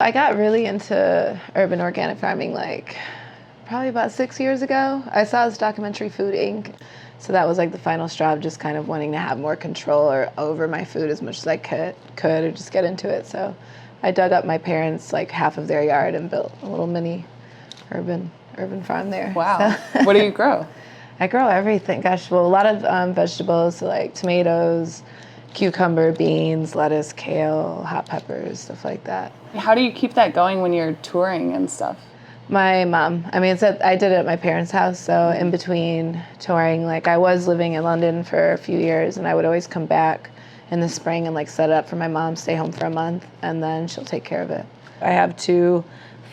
I got really into urban organic farming like probably about 6 years ago. I saw this documentary, Food Inc. So that was like the final straw of just kind of wanting to have more control over my food as much as I could or just get into it. So I dug up my parents' like half of their yard and built a little mini urban farm there. Wow. So What do you grow? I grow everything. Gosh, well, a lot of vegetables, so like tomatoes, cucumber, beans, lettuce, kale, hot peppers, stuff like that. How do you keep that going when you're touring and stuff? My mom. I mean, I did it at my parents' house, so in between touring, like I was living in London for a few years, and I would always come back in the spring and like set it up for my mom, stay home for a month, and then she'll take care of it. I have 2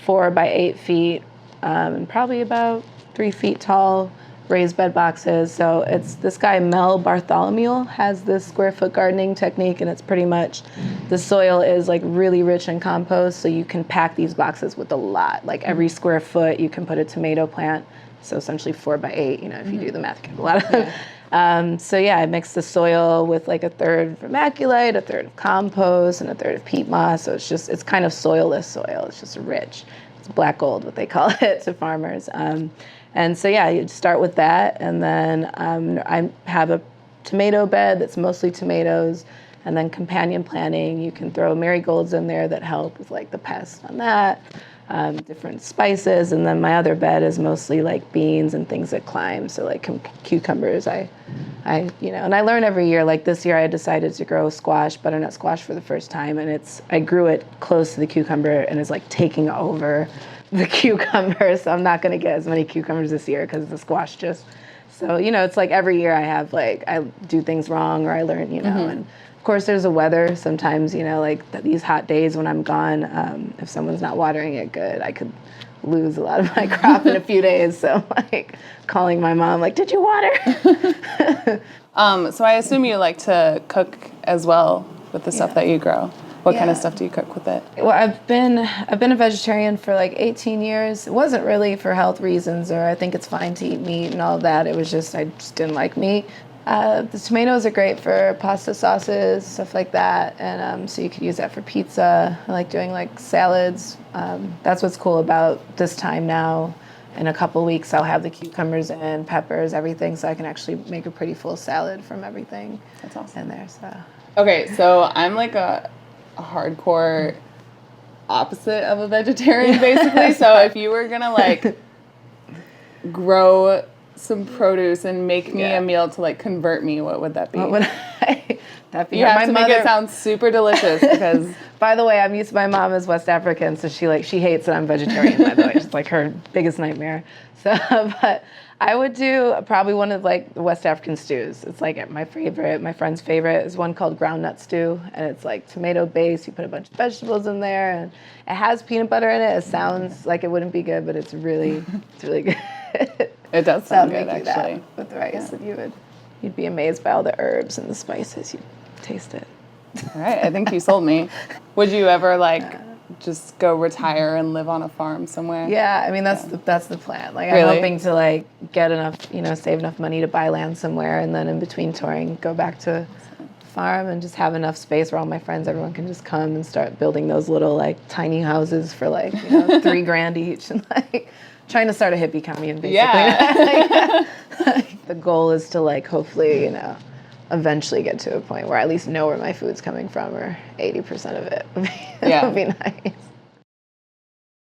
4 by 8 feet, and probably about 3 feet tall raised bed boxes. So it's this guy, Mel Bartholomew, has this square foot gardening technique, and it's pretty much the soil is like really rich in compost, so you can pack these boxes with a lot. Like every square foot you can put a tomato plant, so essentially 4 by 8, you know, if you do the math, you get a lot of so yeah, I mix the soil with like 1/3 vermiculite, 1/3 of compost, and 1/3 of peat moss. So it's kind of soilless soil. It's just rich. It's black gold, what they call it to farmers. And so yeah, you start with that, and then I have a tomato bed that's mostly tomatoes, and then companion planting. You can throw marigolds in there that help with like the pest on that, different spices, and then my other bed is mostly like beans and things that climb. So like cucumbers, I and I learn every year. Like this year, I decided to grow squash, butternut squash, for the first time, and I grew it close to the cucumber, and it's like taking over the cucumber, so I'm not going to get as many cucumbers this year because the squash just, so, it's like every year I do things wrong, or I learn, and of course there's the weather. Sometimes, like these hot days when I'm gone, if someone's not watering it good, I could lose a lot of my crop in a few days. So like calling my mom, like, did you water? So I assume you like to cook as well with the stuff that you grow. What kind of stuff do you cook with it? Well, I've been a vegetarian for like 18 years. It wasn't really for health reasons, or I think it's fine to eat meat and all of that. It was just, I just didn't like meat. The tomatoes are great for pasta sauces, stuff like that. And so you could use that for pizza. I like doing like salads. That's what's cool about this time now. In a couple weeks, I'll have the cucumbers and peppers, everything, so I can actually make a pretty full salad from everything. That's awesome. In there. So. Okay, so I'm like a hardcore opposite of a vegetarian, basically. So if you were gonna like grow some produce and make me a meal to like convert me, what would that be? What would that be? You have to make it sound super delicious because by the way, my mom is West African, so she hates that I'm vegetarian, by the way. It's like her biggest nightmare. So but I would do probably one of like the West African stews. It's like my friend's favorite is one called groundnut stew, and it's like tomato based. You put a bunch of vegetables in there, and it has peanut butter in it. It sounds like it wouldn't be good, but it's really good. It does sound good, actually. With the rice, and you'd be amazed by all the herbs and the spices. You'd taste it. All right, I think you sold me. Would you ever just go retire and live on a farm somewhere? Yeah, I mean that's the plan. Like really? I'm hoping to like get enough, save enough money to buy land somewhere, and then in between touring, go back to the farm and just have enough space where all my friends, everyone can just come and start building those little like tiny houses for like $3,000 each, and like trying to start a hippie commune basically. Yeah. The goal is to like hopefully eventually get to a point where I at least know where my food's coming from, or 80% of it would be nice.